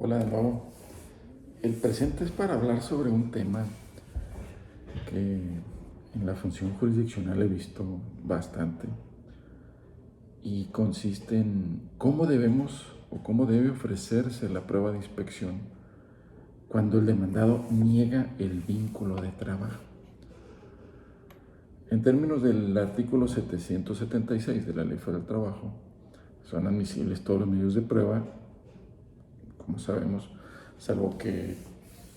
Hola de nuevo. El presente es para hablar sobre un tema que en la función jurisdiccional he visto bastante y consiste en cómo debemos o cómo debe ofrecerse la prueba de inspección cuando el demandado niega el vínculo de trabajo. En términos del artículo 776 de la Ley Federal del Trabajo, son admisibles todos los medios de prueba, como sabemos, salvo que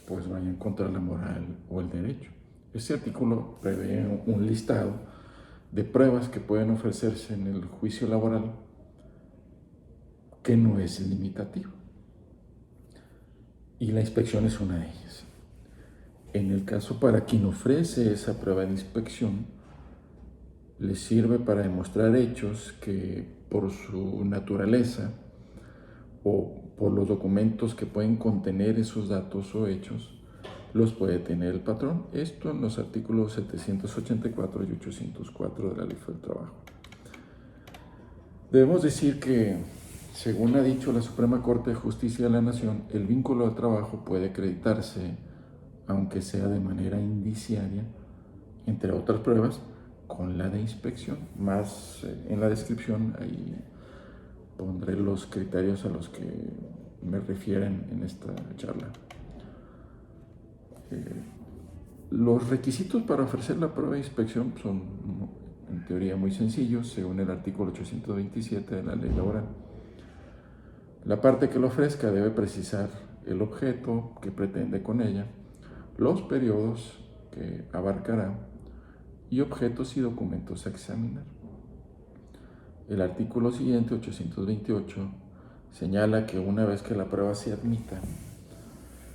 pues vayan contra la moral o el derecho. Este artículo prevé un listado de pruebas que pueden ofrecerse en el juicio laboral que no es limitativo. Y la inspección es una de ellas. En el caso para quien ofrece esa prueba de inspección, le sirve para demostrar hechos que por su naturaleza o por los documentos que pueden contener esos datos o hechos, los puede tener el patrón. Esto en los artículos 784 y 804 de la Ley Federal del Trabajo. Debemos decir que, según ha dicho la Suprema Corte de Justicia de la Nación, el vínculo de trabajo puede acreditarse, aunque sea de manera indiciaria, entre otras pruebas, con la de inspección. Más en la descripción ahí pondré los criterios a los que me refieren en esta charla. Los requisitos para ofrecer la prueba de inspección son, en teoría, muy sencillos, según el artículo 827 de la Ley Laboral. La parte que lo ofrezca debe precisar el objeto que pretende con ella, los periodos que abarcará y objetos y documentos a examinar. El artículo siguiente, 828, señala que una vez que la prueba se admita,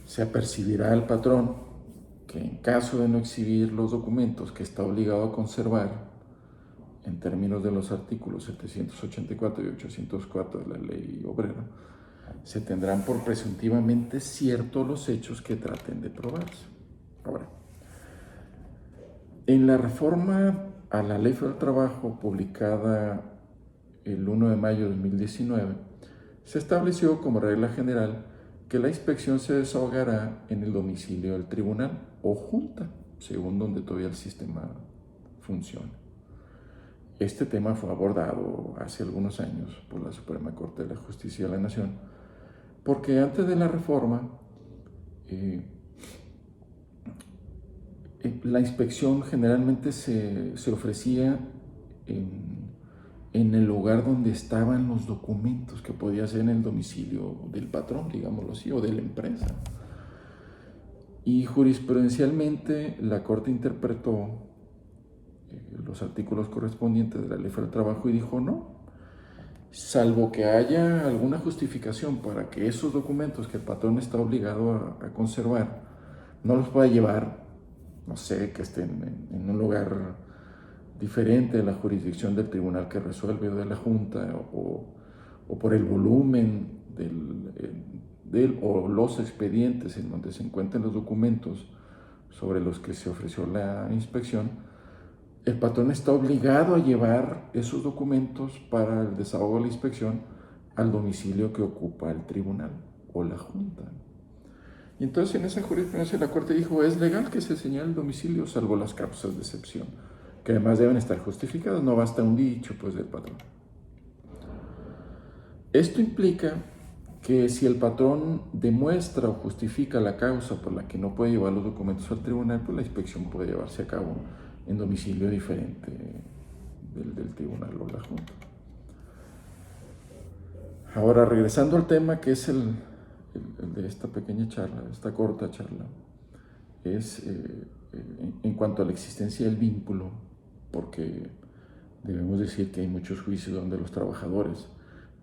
se apercibirá al patrón que en caso de no exhibir los documentos que está obligado a conservar, en términos de los artículos 784 y 804 de la Ley Obrera, se tendrán por presuntivamente ciertos los hechos que traten de probarse. Ahora, en la reforma a la Ley Federal del Trabajo, publicada el 1 de mayo de 2019, se estableció como regla general que la inspección se desahogará en el domicilio del tribunal o junta, según donde todavía el sistema funciona. Este tema fue abordado hace algunos años por la Suprema Corte de la Justicia de la Nación, porque antes de la reforma, la inspección generalmente se ofrecía en el lugar donde estaban los documentos, que podía ser en el domicilio del patrón, digámoslo así, o de la empresa. Y jurisprudencialmente la Corte interpretó los artículos correspondientes de la Ley Federal del Trabajo y dijo no, salvo que haya alguna justificación para que esos documentos que el patrón está obligado a conservar no los pueda llevar, no sé, que estén en un lugar diferente de la jurisdicción del tribunal que resuelve o de la Junta, o por el volumen o los expedientes en donde se encuentren los documentos sobre los que se ofreció la inspección, el patrón está obligado a llevar esos documentos para el desahogo de la inspección al domicilio que ocupa el tribunal o la Junta. Y entonces en esa jurisprudencia la Corte dijo, es legal que se señale el domicilio salvo las causas de excepción, que además deben estar justificadas, no basta un dicho pues del patrón. Esto implica que si el patrón demuestra o justifica la causa por la que no puede llevar los documentos al tribunal, pues la inspección puede llevarse a cabo en domicilio diferente del tribunal o la Junta. Ahora, regresando al tema que es el de esta pequeña charla, esta corta charla, es en cuanto a la existencia del vínculo, porque debemos decir que hay muchos juicios donde los trabajadores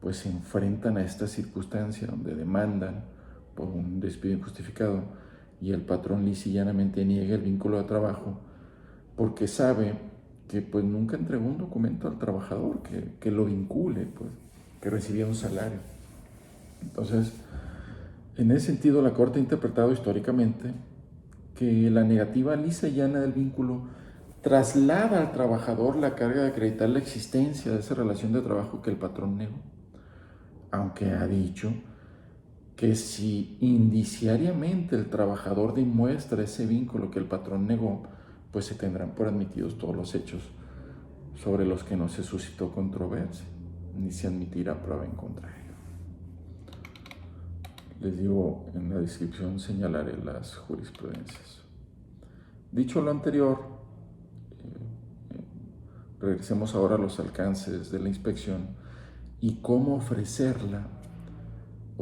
pues se enfrentan a esta circunstancia, donde demandan por un despido injustificado y el patrón lisa y llanamente niega el vínculo de trabajo porque sabe que pues nunca entregó un documento al trabajador que lo vincule, pues, que recibía un salario. Entonces, en ese sentido, la Corte ha interpretado históricamente que la negativa lisa y llana del vínculo traslada al trabajador la carga de acreditar la existencia de esa relación de trabajo que el patrón negó, aunque ha dicho que si indiciariamente el trabajador demuestra ese vínculo que el patrón negó, pues se tendrán por admitidos todos los hechos sobre los que no se suscitó controversia, ni se admitirá prueba en contra de ello. Les digo, en la descripción señalaré las jurisprudencias. Dicho lo anterior, regresemos ahora a los alcances de la inspección y cómo ofrecerla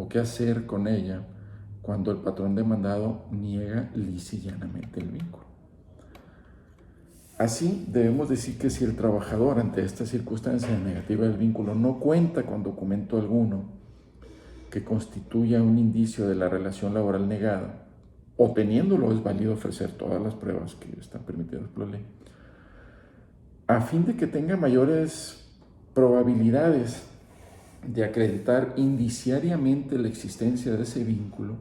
o qué hacer con ella cuando el patrón demandado niega lisa y llanamente el vínculo. Así, debemos decir que si el trabajador ante esta circunstancia negativa del vínculo no cuenta con documento alguno que constituya un indicio de la relación laboral negada, o teniéndolo es válido ofrecer todas las pruebas que están permitidas por la ley, a fin de que tenga mayores probabilidades de acreditar indiciariamente la existencia de ese vínculo.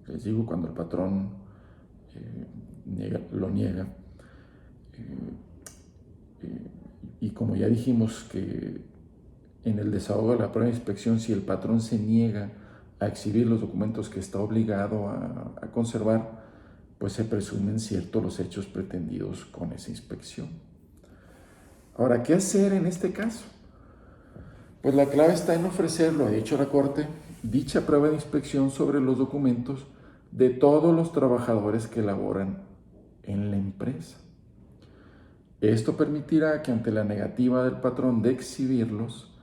Les digo, cuando el patrón lo niega, y como ya dijimos que en el desahogo de la prueba de inspección, si el patrón se niega a exhibir los documentos que está obligado a conservar, pues se presumen ciertos los hechos pretendidos con esa inspección. Ahora, ¿qué hacer en este caso? Pues la clave está en ofrecer, lo ha dicho la Corte, dicha prueba de inspección sobre los documentos de todos los trabajadores que laboran en la empresa. Esto permitirá que ante la negativa del patrón de exhibirlos,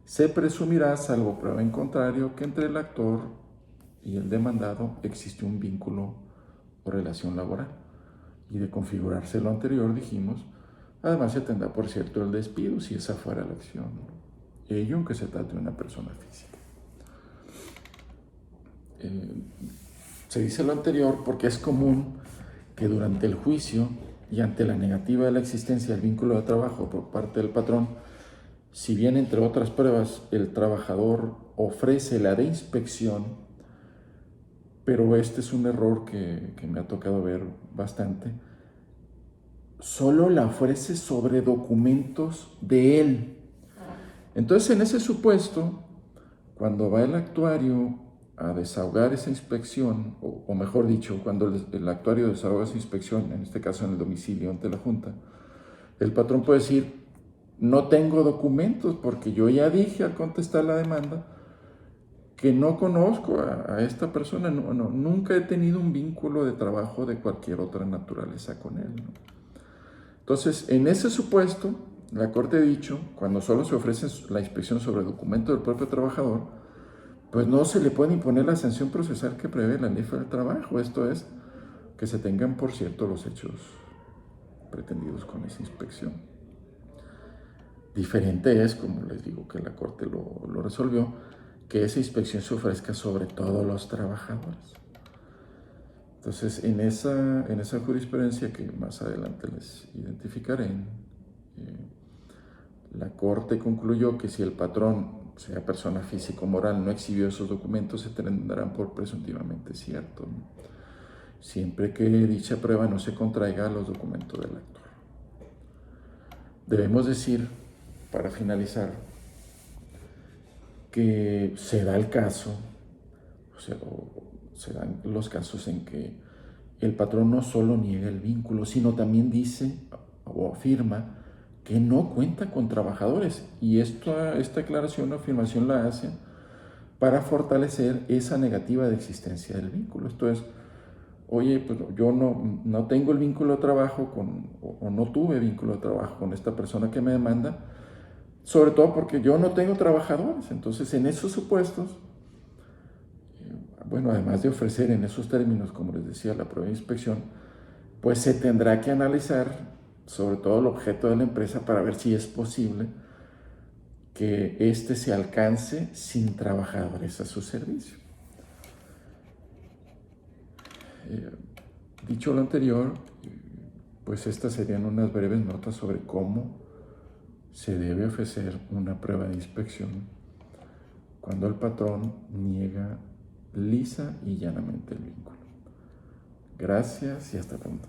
se presumirá, salvo prueba en contrario, que entre el actor y el demandado existe un vínculo o relación laboral. Y de configurarse lo anterior, dijimos, además se tendrá por cierto el despido si esa fuera la acción. Ello aunque se trate de una persona física. Se dice lo anterior porque es común que durante el juicio y ante la negativa de la existencia del vínculo de trabajo por parte del patrón, si bien entre otras pruebas el trabajador ofrece la de inspección, pero este es un error que me ha tocado ver bastante, solo la ofrece sobre documentos de él. Entonces, en ese supuesto, cuando va el actuario a desahogar esa inspección, o mejor dicho, cuando el actuario desahoga esa inspección, en este caso en el domicilio ante la Junta, el patrón puede decir, no tengo documentos porque yo ya dije al contestar la demanda que no conozco a esta persona, nunca he tenido un vínculo de trabajo de cualquier otra naturaleza con él, ¿no? Entonces, en ese supuesto, la Corte ha dicho, cuando solo se ofrece la inspección sobre documento del propio trabajador, pues no se le puede imponer la sanción procesal que prevé la Ley Federal del Trabajo, esto es, que se tengan por cierto los hechos pretendidos con esa inspección. Diferente es, como les digo, que la Corte lo resolvió, que esa inspección se ofrezca sobre todos los trabajadores. Entonces, en esa jurisprudencia que más adelante les identificaré, la Corte concluyó que si el patrón, sea persona física o moral, no exhibió esos documentos, se tendrán por presuntivamente ciertos, ¿no? Siempre que dicha prueba no se contraiga a los documentos del actor. Debemos decir, para finalizar, que se da el caso, se dan los casos en que el patrón no solo niega el vínculo, sino también dice o afirma que no cuenta con trabajadores. Y esta aclaración o afirmación la hace para fortalecer esa negativa de existencia del vínculo. Esto es, oye, pues yo no tengo el vínculo de trabajo o no tuve vínculo de trabajo con esta persona que me demanda, sobre todo porque yo no tengo trabajadores. Entonces, en esos supuestos, bueno, además de ofrecer en esos términos, como les decía, la prueba de inspección, pues se tendrá que analizar sobre todo el objeto de la empresa para ver si es posible que éste se alcance sin trabajadores a su servicio. Dicho lo anterior, pues estas serían unas breves notas sobre cómo se debe ofrecer una prueba de inspección cuando el patrón niega lisa y llanamente el vínculo. Gracias y hasta pronto.